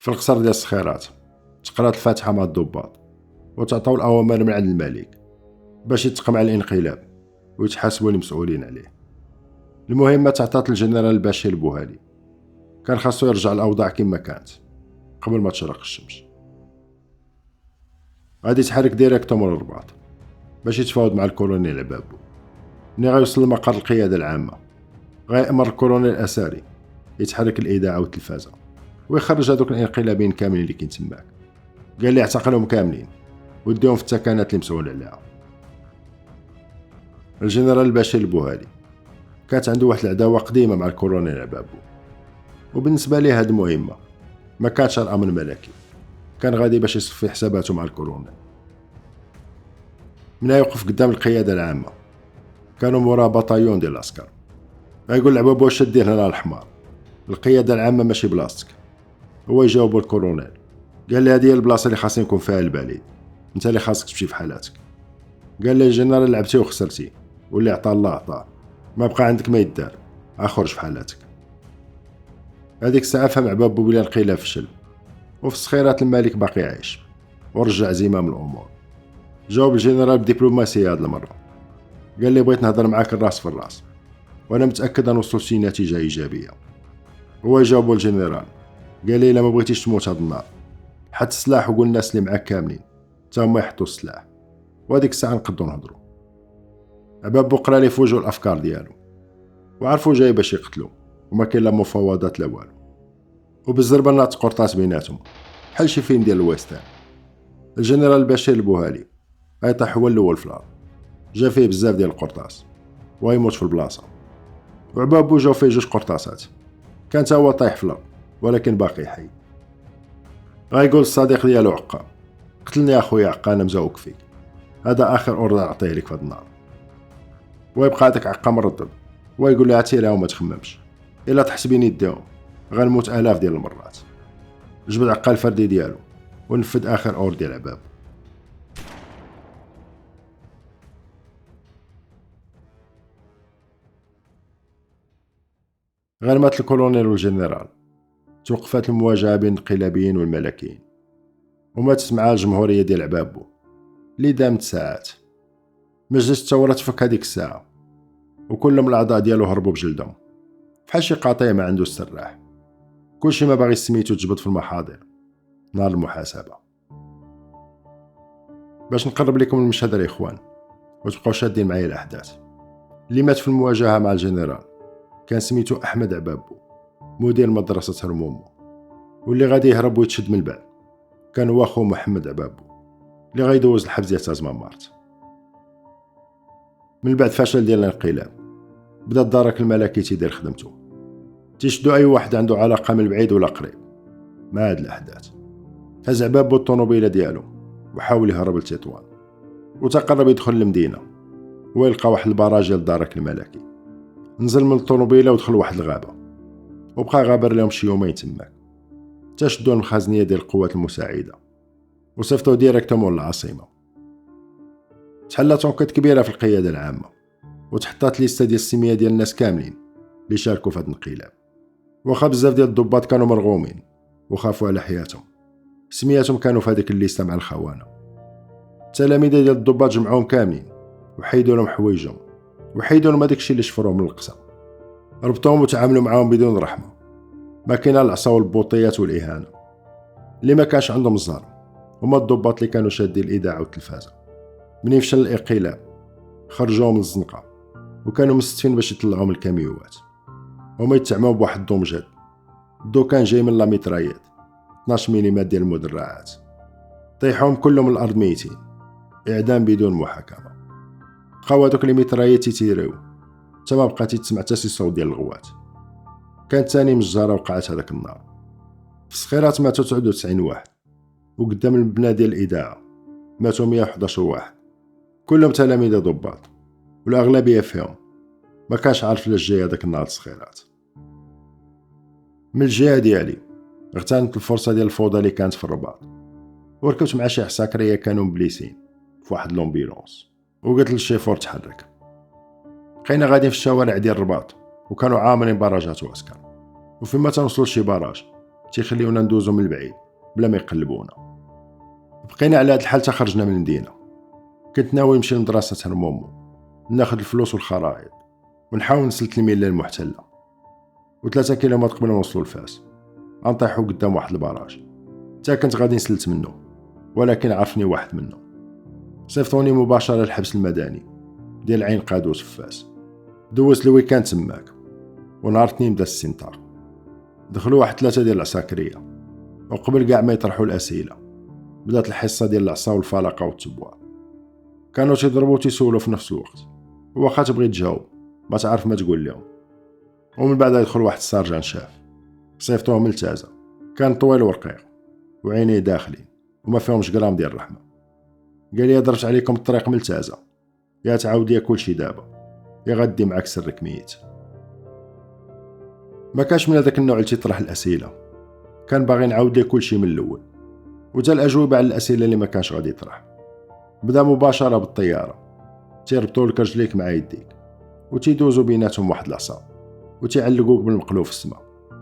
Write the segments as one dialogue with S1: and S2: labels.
S1: في القصر ديال السخيرات تقرات الفاتحة مع الضباط وتعطوا الأوامر من عند الملك باش يتقمع الانقلاب ويتحاسبوا المسؤولين عليه. المهمة تعطات الجنرال الباشير البوهالي، كان خاصو يرجع الأوضاع كما كانت قبل ما تشرق الشمس. غادي يتحرك ديريكتومون للرباط باش يتفاوض مع الكولونيل عبابو. ملي غيوصل لمقر القيادة العامة غيأمر الكولونيل الأساري يتحرك الإذاعة والتلفازة ويخرج هذوك الانقلابيين كاملين اللي كاين تماك. قال لي اعتقلهم كاملين وديهم في التكانات اللي مسؤول عليها. الجنرال الباشير البوهالي كانت عنده واحد العداوة قديمة مع الكولونيل عبابو، وبالنسبة ليه هاد المهمة ما كانتش الأمر ملكي، كان غادي باش يصفي حساباته مع الكولونيل. من يوقف قدام القيادة العامة كانوا مورا بطايون ديال العسكر، غيقول لعبابو واش دير هنا الحمار، القيادة العامة ماشي بلاصتك. هو يجاوبو الكولونيل، قال لي هذه هي البلاصة اللي خاصني نكون فيها البليد، انت اللي خاصك تمشي في حالاتك. قال لي الجنرال لعبتي وخسرتي واللي عطا الله عطاه، ما بقى عندك ما يدار، اخرج في حالاتك. هذيك الساعة فهم عبابو بلي الانقلاب فشل وفي السخيرات الملك باقي عايش ورجع زمام الأمور. جاوب الجنرال بدبلوماسية هاد المرة، قال لي بغيت نهضر معاك الراس في الراس وانا متأكد ان وصلت شي نتيجة إيجابية. هو يجاوبو الجنرال، قال لي الا ما بغيتيش تموت هاد النهار حط السلاح وقول الناس اللي معاك كاملين تا هما يحطوا السلاح، وهاديك الساعة نقدروا نهضروا. عبابو قرا لي في وجهو الافكار ديالو وعرفوا جاي باش يقتلو وما كاين لا مفاوضات لا والو، وبالزربه ناط قرطاس بيناتهم بحال شي فيلم ديال الويسترن. الجنرال الباشير البوهالي غيطيح هو الاول في الارض، جا فيه بزاف ديال القرطاس ويموت في البلاصه. وعبابو جاو فيه جوج قرطاسات، كان تا هو طايح في الارض ولكن باقي حي. غايقول الصديق ديالو عقا، قتلني اخويا عقا انا مزوق فيك، هذا اخر اوردر نعطيه لك في هذا النهار. ويبقى هذاك عقا مردد ويقول لها عتيرها وما تخممش، الا تحسبيني يديهم غنموت الاف ديال المرات. جبد عقا الفردي ديالو ونفذ اخر اور ديال عباب. غير مات الكولونيل والجنرال توقفات المواجهة بين الانقلابيين والملكيين، وماتت مع الجمهورية ديال عبابو اللي دامت ساعات. مجلس الثورة تفك هذيك الساعة وكل من الأعضاء ديالو هربوا بجلدهم بحال شي قاطع ما عنده السراح. كلشي ما باغي سميتو تجبد في المحاضر نهار المحاسبة. باش نقرب لكم المشهد الاخوان وتبقاو شادين معايا الاحداث. اللي مات في المواجهة مع الجنرال كان سميتو احمد عبابو، مدير مدرسة هرمومو، واللي غادي يهرب ويتشد من البعد كان هو اخو محمد عبابو اللي غيدوز الحبس ديال تازمامارت. من بعد فشل ديال الانقلاب بدا الدرك الملكي تيدير خدمته، تيشدو اي واحد عنده علاقة من البعيد ولا قريب مع هاد الاحداث. هز عبابو الطونوبيله ديالو وحاول يهرب لتطوان وتقرب يدخل للمدينة ويلقى واحد البراج ديال الدرك الملكي. نزل من الطونوبيله ودخل واحد الغابة وبقى غابر لهم شي يومين تماك، تشدو المخازنية ديال القوات المساعدة وصيفطو ديريكتومون للعاصمة. تحلات انكيت كبيرة في القيادة العامة وتحطات ليستا ديال السمية ديال الناس كاملين اللي شاركوا في هذا الانقلاب. واخا بزاف ديال الضباط كانوا مرغومين وخافوا على حياتهم، سمياتهم كانوا في هذيك الليستا مع الخونة. التلاميذ ديال الضباط جمعوهم كاملين وحيدوا لهم حوايجهم وحيدوا لهم هذاك الشيء اللي شفروه من القصه، ربطوهم وتعاملوا معاهم بدون رحمه. ما كاين العصا والبوطيات والاهانه. اللي ما كانش عندهم الزهر هما الضباط اللي كانوا شادين الاذاعه والتلفازه. منين فشل الانقلاب خرجوهم من الزنقه وكانوا مستفين باش يطلعوهم من الكاميوات. هما يتعموا بواحد الضو مجهد، الضو كان جاي من لا ميترايات 12 ملم ديال المدرعات. طيحوهم كلهم من الارض ميتين، اعدام بدون محاكمه. بقاو هادوك لي ميترايات تيتيريو حتى ما بقى تسمع حتى شي صوت ديال الغوات. كانت ثاني مجزره وقعت هذاك النهار. في الصخيرات ماتوا 99 واحد، وقدام المبنى ديال الاذاعه ماتوا 111 واحد، كلهم تلاميذ ضباط، والاغلبيه فيهم ما كانش عارف لاش جاي هذاك النهار الصخيرات. من الجهه ديالي اغتنمت الفرصه ديال الفوضى اللي كانت في الرباط وركبت مع شي عساكريه كانوا مبليسين في واحد لومبيلونس وقلت للشيفور تحرك. بقينا غاديين في الشوارع ديال الرباط وكانوا عامرين براجات وعسكر، وفيما تنوصلوا لشي براج تيخليونا ندوزو من البعيد بلا ما يقلبونا. بقينا على هاد الحال تخرجنا من المدينه. كنت ناوي نمشي لمدرسه هرمومو، ناخد الفلوس والخرائط ونحاول نسلك الميله المحتله. و3 كيلومتر قبل ما نوصلوا لفاس غنطيحوا قدام واحد البراج. تا كنت غادي نسلت منه، ولكن عرفني واحد منه، صيفطوني مباشره للحبس المدني ديال عين قادوس في فاس. دوزت الويكاند تماك، ونهار اثنين بدا السنتار. دخلوا واحد 3 ديال العساكريه، وقبل كاع ما يطرحوا الاسئله بدات الحصه ديال العصا والفلقه والتبوع. كانوا تيضربوا وتيسولوا في نفس الوقت، واخا تبغي تجاوب ما تعرف ما تقول لهم. ومن بعد يدخل واحد السارجان شاف، صيفطوه ملتازه، كان طويل ورقيق وعينيه داخلين وما فيهمش غرام ديال الرحمه. قال لي درت عليكم الطريق ملتازه، يا تعاود ليا كلشي دابا يا غدي معاك سرك ميت. ما كانش من هذاك النوع اللي تيطرح الاسئله، كان باغي نعاود ليه كلشي من الاول وتا الاجوبه على الاسئله اللي ما كانش غادي يطرح. بدا مباشره بالطياره، تيربطوا لك رجليك مع يديك وتيدوزوا بيناتهم واحد العصا وتيعلقوك بالمقلوب في السما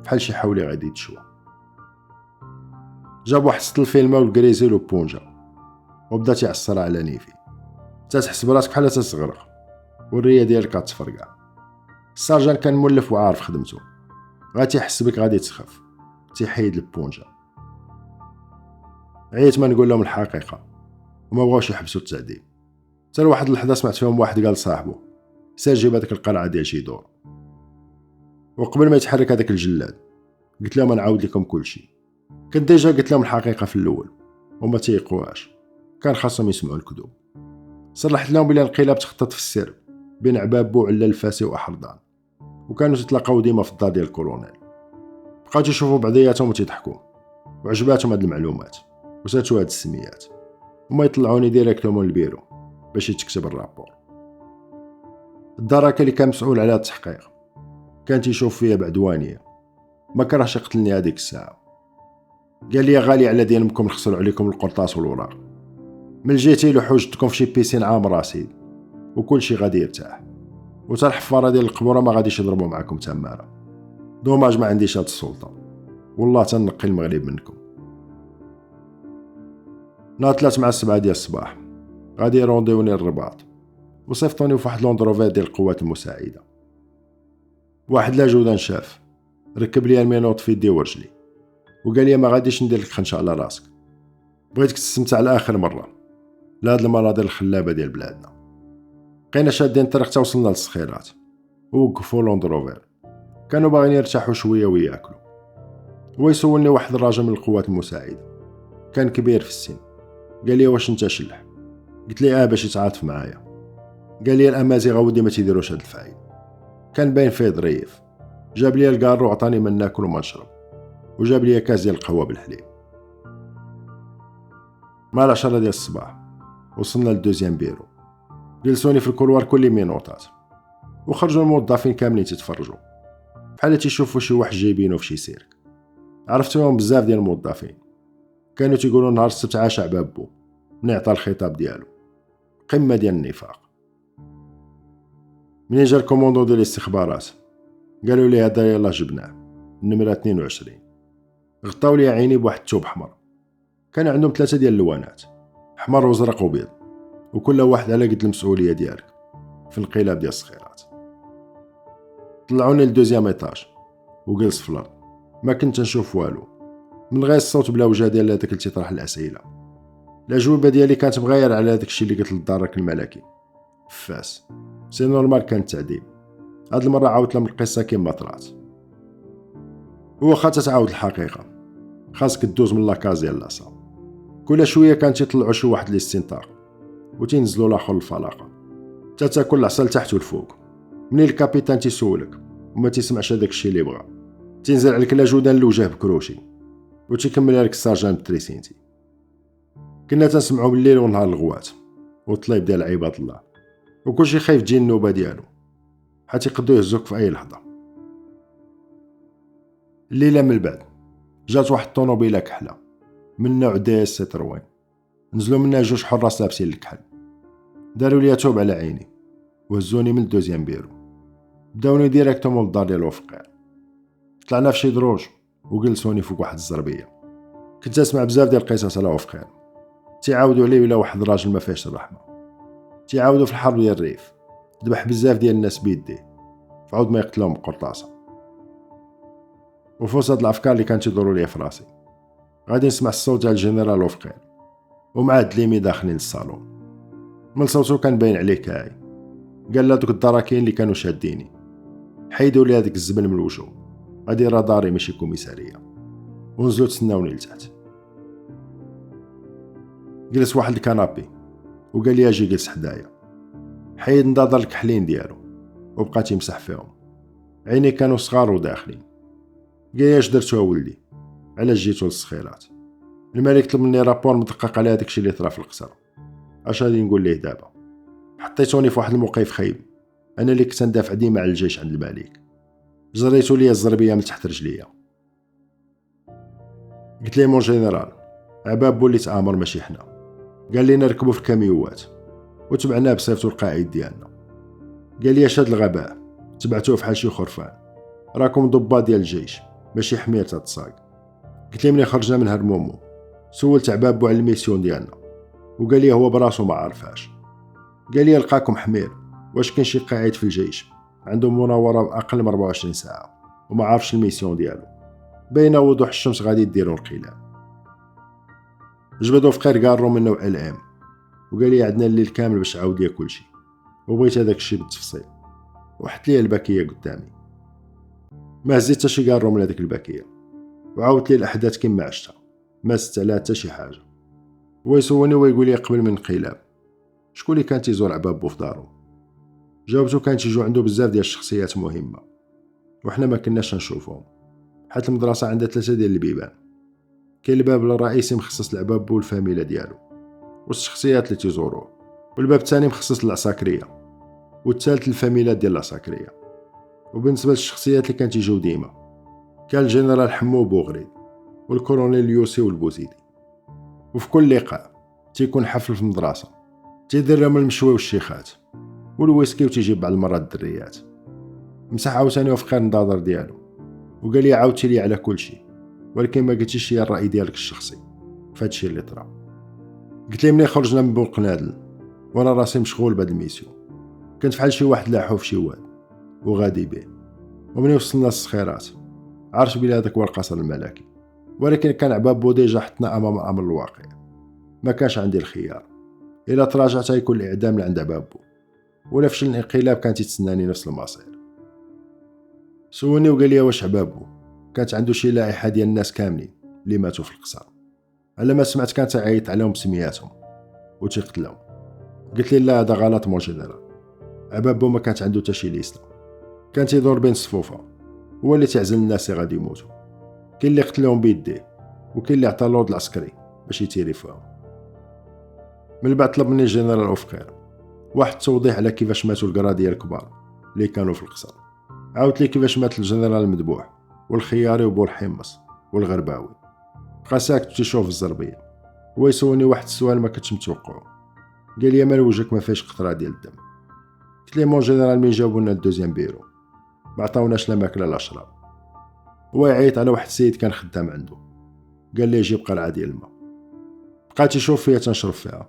S1: بحال شي حولي غادي يتشوى. جاب واحد سط الفيلمه والكريزيل وبونجا وبدا تيعصرها على نيفي. تتحس براسك بحال تتغرق والريه ديالك غتفرقع. السارجان كان مولف وعارف خدمته، غادي يحس بك غادي تسخف، تيحيد البونجا. عييت ما نقول لهم الحقيقه وما بغاوش يحبسوا التعذيب. حتى لواحد اللحظه سمعت فيهم واحد قال لصاحبه سير جيب هذاك القلعه ديال شي دور. وقبل ما يتحرك هذاك الجلاد قلت لهم نعاود لكم كلشي. كنت ديجا قلت لهم الحقيقه في الاول وما تيقواش، كان خاصهم يسمعوا الكذوب. صرحت لهم بلي الانقلاب تخطط في السر بين عبابو وعلا الفاسي واحردان، وكانوا تتلاقاو ديما في الدار ديال الكولونيل. بقاو تيشوفوا بعضياتهم وتيضحكوا، وعجباتهم هاد المعلومات وساتوا هاد السميات، وما يطلعوني ديريكتومون للبيرو باش يتكتب الرابور. الدركه اللي كان مسؤول على التحقيق كان تيشوف فيا بعدوانيه، ما كرهش يقتلني هذيك الساعه. قال لي غالي على ديالكم نخسروا عليكم القرطاس والوراق، من جيتي له حوجتكم في شي بيسين عام راسيد وكل شي غادي يرتاح، وتا الحفاره ديال القبوره ما غاديش يضربوا معكم تماره. دوماج ما عنديش هاد السلطه، والله تنقي المغرب منكم. نهار 3 مع 7 ديال الصباح غادي يرونديوني الرباط، وصيفطوني في واحد لوندروفير ديال القوات المساعده. واحد لا جودان شاف ركب لي المينوط في يدي ورجلي وقال لي ما غاديش ندير لك خنشه على راسك، بغيتك تستمتع لاخر مره لهاد المناظر الخلابه ديال بلادنا. بقينا شادين الطريق تا وصلنا للسخيرات ووقفوا لوندروفير، كانوا باغيين يرتاحوا شويه وياكلوا. هو يسولني واحد الراجل من القوات المساعده، كان كبير في السن. قال لي واش انت شلح؟ قلت لي باش يتعاطف معايا. قال لي الامازيغ ودي ما تيديروش هاد الفعيل. كان باين فيه ظريف. جاب لي الكارو وعطاني من ناكل وما نشرب، وجاب لي كاس ديال القهوه بالحليب. مع 10 ديال الصباح وصلنا للدوزيام بيرو، جلسوني في الكولوار كل مينوطات، وخرجوا الموظفين كاملين تتفرجوا بحال تيشوفوا شي واحد جايبينه في شي سيرك. عرفتهم بزاف ديال الموظفين، كانوا تيقولوا نهار السبت عاش عبابو من يعطى الخطاب ديالو، قمه ديال النفاق. منين جا الكوموندو ديال الاستخبارات قالوا لي هذا يلاه جبناه النمره 22. غطاو لي عيني بواحد الثوب احمر، كان عندهم 3 ديال اللوانات، احمر وازرق وبيض، وكل واحد على قد المسؤوليه ديالك في الانقلاب ديال الصخيرات. طلعوني للدوزيام ايطاج وجلس في الارض، ما كنت نشوف والو من غير الصوت بلا وجه ديال هذاك اللي تيطرح الاسئله. الاجوبه ديالي كانت مغايره على هذاك الشيء اللي قلت للدرك الملكي فاس. سي نورمال كان تعذيب. هاد المره عاودت لهم القصه كما طرات. هو خاطر تعاود الحقيقه خاصك تدوز من لاكاز ديال لاصا. كل شويه كان تيطلعوا شي واحد الاستنطاق وتنزلوا لاخر الفلاقه، حتى تاكل العصا لتحت والفوق. منين الكابيتان تيسولك وما تسمعش هذاك الشيء اللي بغا، تنزل عليك لا جودان الوجه بكروشي وتكمل لك السارجان بتريسينتي. كنا تنسمعوا بالليل ونهار الغوات والطليب ديال عباد الله، وكلشي خايف تجي النوبه ديالو حيت يقدروا يهزوك في اي لحظه. الليله من بعد جات واحد الطوموبيله كحله من نوع دي اس سيتروين، نزلوا منها 2 حراس لابسين الكحل، داروا لي توب على عيني وهزوني من الدوزيام بيرو، بداوني ديريكتومون للدار ديال الوفقير. طلعنا في شي دروج وجلسوني فوق واحد الزربيه. كنت اسمع بزاف ديال القصص على وفقان، تيعاودوا عليه ولا واحد الراجل ما فيهش الرحمه، تيعاودوا في الحرب ديال الريف ذبح بزاف ديال الناس بيديه فعود ما يقتلهم بقرطاسه. وفي وسط الافكار اللي كانت تدوروا لي في راسي غادي نسمع الصوت ديال الجنرال وفقان ومع دليمي داخلين للصالون. من صوتو كان باين عليه كاعي. قال له دوك الدراكين اللي كانوا شاديني حيدوا لي هذيك الزبل من وجهو، غادي راه داري ماشي كوميساريه. ونزلوا تسناوني لتحت. جلس واحد الكنابي وقال لي اجي جلس حدايا. حيد نضاضر الكحلين ديالو وبقى تيمسح فيهم. عيني كانوا صغار وداخلين. قال لي اش درتو ولدي، علاش جيتو للصخيرات؟ الملك طلب مني رابور مدقق على هذاك الشيء اللي طرا في القصر. اش غادي نقول ليه دابا؟ حطيتوني في واحد الموقف خايب، انا اللي كنت ندافع ديما على الجيش عند الملك، جريتو ليا الزربيه من تحت رجليا. قلت ليه مون جينيرال عباب اللي تامر ماشي حنا. قال لي نركبوا في الكاميوات وتبعناه بصيفطو القائد ديالنا. قال لي اش هاد الغباء تبعتوه فحال شي خرفان، راكم ضباط ديال الجيش ماشي حمير تتصاق. قلت لي ملي خرجنا من هرمومو سولت عبابو على الميسيون ديالنا وقال لي هو براسو ما عارفاش. قال لي لقاكم حمير، واش كاين شي قائد في الجيش عنده مناوره اقل من 24 ساعه وما عارفش الميسيون ديالو؟ باينه وضوح الشمس غادي ديروا القلاب. جبدو فقير قارو من نوع الام وقال لي عندنا الليل كامل باش عاود ليا كلشي، وبغيت هذاك الشيء بالتفصيل وحط لي الباكيه قدامي. ما هزيت حتى شي قارو من هذيك الباكيه وعاودت لي الاحداث كما عشتها، ما زدت عليها حتى شي حاجه. هو يسولني ويقول لي قبل من الانقلاب شكون اللي كان تيزور عبابو في دارو؟ جاوبتو كان تيجيو عنده بزاف ديال الشخصيات مهمه وحنا ما كناش نشوفهم، حيت المدرسه عندها 3 ديال البيبان. كاين الباب الرئيسي مخصص لعبابو والفاميله ديالو والشخصيات اللي تيزوروه، والباب الثاني مخصص للعساكريه، والثالث للفاميلات ديال العساكريه. وبالنسبه للشخصيات اللي كان تيجيو ديما كان الجنرال حمو بوغريد والكولونيل اليوسي والبوزيدي. وفي كل لقاء تيكون حفل في المدرسه تيدير لهم المشوي والشيخات والويسكي وتيجيب بعض المرات الدريات. مسح عاوتاني وفقار النظر ديالو وقال لي عاودتي لي على كل شيء، ولكن ما قلتيش لي الراي ديالك الشخصي فهادشي اللي طرا. قلت لي ملي خرجنا من بوقنادل وانا راسي مشغول بهاد الميسيون، كنت فحال شي واحد لاحو في شي واد وغادي به. ومني وصلنا للصخيرات عرفت بلي هذاك هو القصر الملكي، ولكن كان عبابو ديجا حطنا امام امر الواقع. ما كانش عندي الخيار، الا تراجعت غيكون الاعدام لعند عبابو، ولا فشل الانقلاب كان تيتسناني نفس المصير. سولني وقال لي واش عبابو كانت عنده شي لائحه ديال الناس كاملين اللي ماتوا في القصر. على ما سمعت كان تعيط عليهم بسمياتهم وتيقتلهم. قلت لي لا هذا غلط مون جينيرال، عبابو ما كانت عنده حتى شي ليسته، كان تيدور بين الصفوفه، هو اللي تعزل الناس اللي غادي يموتوا. كاين اللي قتلهم بيديه وكاين اللي عطى اللورد العسكري باش يتيري فيهم. من بعد طلب مني الجنرال اوفقير واحد التوضيح على كيفاش ماتوا القراديه الكبار اللي كانوا في القصر. عاودت لي كيفاش مات الجنرال المذبوح والخياري وبورحمص والغرباوي. بقى ساكت تيشوف الزربيه. هو يسولني واحد السؤال ما كنتش متوقعه. قال لي مال وجهك ما فيهش قطره ديال الدم؟ قلت لي مون جينيرال من جاوبوا لنا الدوزيام بيرو ما عطاوناش لا ماكله لا شراب. هو يعيط على واحد السيد كان خدام عنده، قال لي جيب قرعه ديال الماء. بقى تيشوف فيا تنشرب فيها،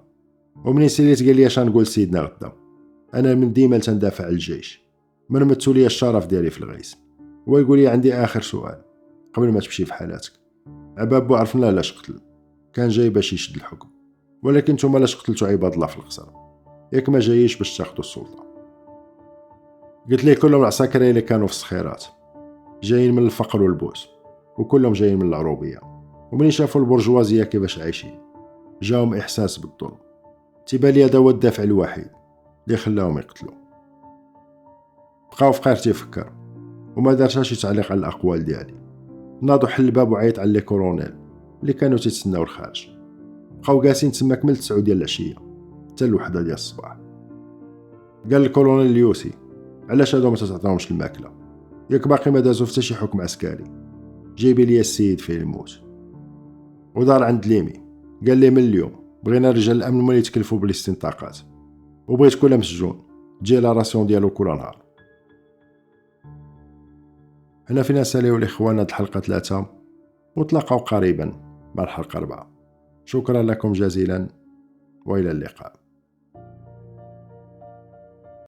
S1: ومنين سيريت قال لي اش نقول سيدنا غدا، انا من ديما تندافع على الجيش، ما نمثل لي الشرف ديالي في الغيس. هو يقول لي عندي اخر سؤال قبل ما تمشي في حالاتك. عبابو عرفنا لاش قتل، كان جاي باش يشد الحكم، ولكن نتوما لاش قتلتوا عباد الله في القصر؟ ياك ما جاييش باش تاخذوا السلطه؟ قلت لي كلهم العساكريه اللي كانوا في الصخيرات جايين من الفقر والبؤس، وكلهم جايين من العروبيه، ومنين شافوا البرجوازيه كيفاش عايشين جاهم احساس بالظلم. تيبان لي هذا هو الدافع الوحيد اللي خلاهم يقتلوا. بقاو في قير تيفكر وما دارش شي تعليق على الاقوال ديالي. ناضو حل الباب وعيط على لي كورونيل اللي كانوا تيتسناو الخارج. بقاو جالسين تما كمل 9 ديال العشيه حتى الوحده ديال الصباح. قال الكولونيل اليوسي علاش هادو ما تعطيهمش الماكله؟ ياك باقي ما دازو حتى شي حكم عسكري؟ جيبي لي السيد فين يموت. ودار عند ليمي قال لي من اليوم بغينا رجال الامن هما اللي يتكلفوا بالاستنطاقات، وبغيت كل مسجون تجي لا راسيون ديالو كل نهار. هنا فينا نساليو الاخوان هاد الحلقه 3 وتلاقوا قريبا مع الحلقة 4. شكرا لكم جزيلا وإلى اللقاء.